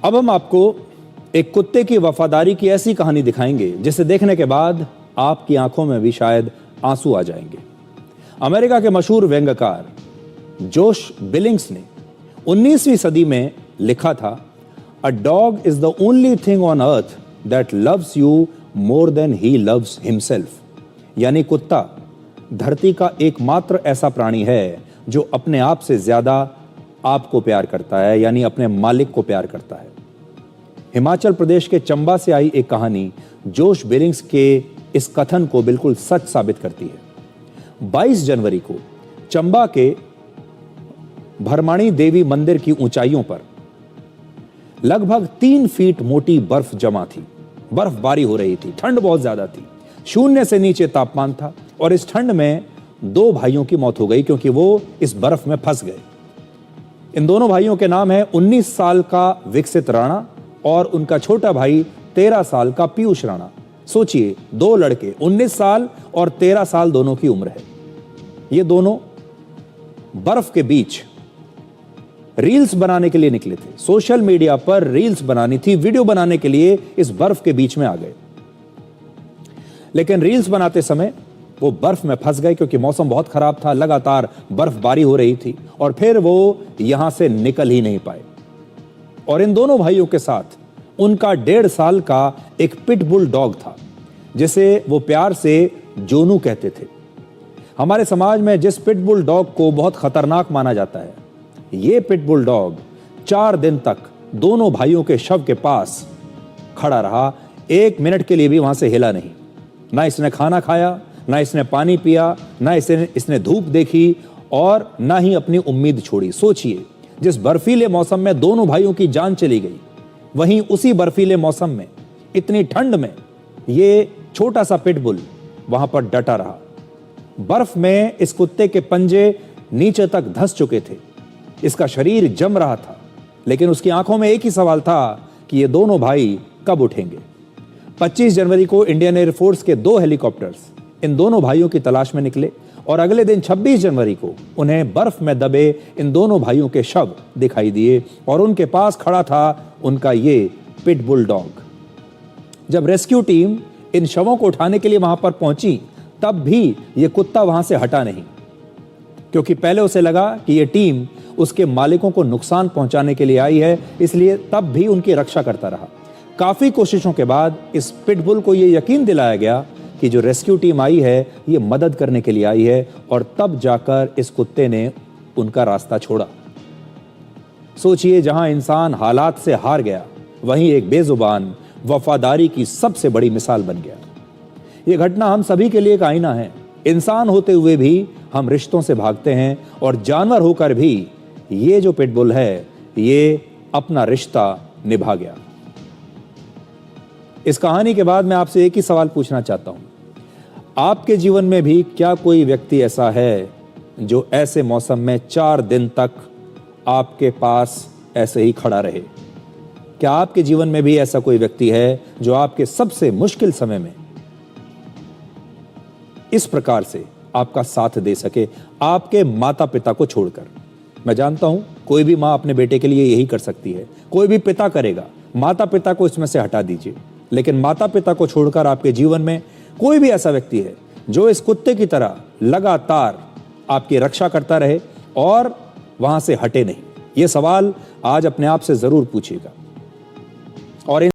अब हम आपको एक कुत्ते की वफादारी की ऐसी कहानी दिखाएंगे जिसे देखने के बाद आपकी आंखों में भी शायद आंसू आ जाएंगे। अमेरिका के मशहूर व्यंग्यकार जोश बिलिंग्स ने 19वीं सदी में लिखा था, a dog is the only thing on earth that loves you more than he loves himself. यानी कुत्ता धरती का एकमात्र ऐसा प्राणी है जो अपने आप से ज्यादा आपको प्यार करता है, यानी अपने मालिक को प्यार करता है। हिमाचल प्रदेश के चंबा से आई एक कहानी जोश बिलिंग्स के इस कथन को बिल्कुल सच साबित करती है। 22 जनवरी को चंबा के भरमाणी देवी मंदिर की ऊंचाइयों पर लगभग 3 फीट मोटी बर्फ जमा थी। बर्फबारी हो रही थी, ठंड बहुत ज्यादा थी, 0 से नीचे तापमान था और इस ठंड में 2 भाइयों की मौत हो गई क्योंकि वो इस बर्फ में फंस गए। इन दोनों भाइयों के नाम है 19 साल का विकसित राणा और उनका छोटा भाई 13 साल का पीयूष राणा। सोचिए, 2 लड़के, 19 साल और 13 साल दोनों की उम्र है। ये दोनों बर्फ के बीच रील्स बनाने के लिए निकले थे। सोशल मीडिया पर रील्स बनानी थी, वीडियो बनाने के लिए इस बर्फ के बीच में आ गए। लेकिन रील्स बनाते समय वो बर्फ में फंस गए क्योंकि मौसम बहुत खराब था, लगातार बर्फबारी हो रही थी और फिर वो यहां से निकल ही नहीं पाए। और इन दोनों भाइयों के साथ उनका 1.5 साल का एक पिटबुल डॉग था जिसे वो प्यार से जोनू कहते थे। हमारे समाज में जिस पिटबुल डॉग को बहुत खतरनाक माना जाता है, ये पिटबुल डॉग 4 दिन तक दोनों भाइयों के शव के पास खड़ा रहा। 1 मिनट के लिए भी वहां से हिला नहीं। ना इसने खाना खाया, ना इसने पानी पिया, ना इसने धूप देखी और ना ही अपनी उम्मीद छोड़ी। सोचिए, जिस बर्फीले मौसम में दोनों भाइयों की जान चली गई, वहीं उसी बर्फीले मौसम में, इतनी ठंड में, ये छोटा सा पिटबुल वहां पर डटा रहा। बर्फ में इस कुत्ते के पंजे नीचे तक धंस चुके थे, इसका शरीर जम रहा था, लेकिन उसकी आंखों में एक ही सवाल था कि ये दोनों भाई कब उठेंगे। 25 जनवरी को इंडियन एयरफोर्स के 2 हेलीकॉप्टर्स इन दोनों भाइयों की तलाश में निकले और अगले दिन 26 जनवरी को उन्हें बर्फ में दबे इन दोनों भाइयों के शव दिखाई दिए और उनके पास खड़ा था उनका ये पिटबुल डॉग। जब रेस्क्यू टीम इन शवों को उठाने के लिए वहां पर पहुंची, तब भी ये कुत्ता वहां से हटा नहीं, क्योंकि पहले उसे लगा कि ये टीम उसके मालिकों को नुकसान पहुंचाने के लिए आई है, इसलिए तब भी उनकी रक्षा करता रहा। काफी कोशिशों के बाद इस पिटबुल को यह यकीन दिलाया गया कि जो रेस्क्यू टीम आई है ये मदद करने के लिए आई है, और तब जाकर इस कुत्ते ने उनका रास्ता छोड़ा। सोचिए, जहां इंसान हालात से हार गया, वहीं एक बेजुबान वफादारी की सबसे बड़ी मिसाल बन गया। यह घटना हम सभी के लिए एक आईना है। इंसान होते हुए भी हम रिश्तों से भागते हैं और जानवर होकर भी ये जो पिटबुल है ये अपना रिश्ता निभा गया। इस कहानी के बाद मैं आपसे एक ही सवाल पूछना चाहता हूं, आपके जीवन में भी क्या कोई व्यक्ति ऐसा है जो ऐसे मौसम में 4 दिन तक आपके पास ऐसे ही खड़ा रहे? क्या आपके जीवन में भी ऐसा कोई व्यक्ति है जो आपके सबसे मुश्किल समय में इस प्रकार से आपका साथ दे सके, आपके माता पिता को छोड़कर? मैं जानता हूं कोई भी मां अपने बेटे के लिए यही कर सकती है, कोई भी पिता करेगा। माता पिता को इसमें से हटा दीजिए, लेकिन माता पिता को छोड़कर आपके जीवन में कोई भी ऐसा व्यक्ति है जो इस कुत्ते की तरह लगातार आपकी रक्षा करता रहे और वहां से हटे नहीं? यह सवाल आज अपने आप से जरूर पूछिएगा। और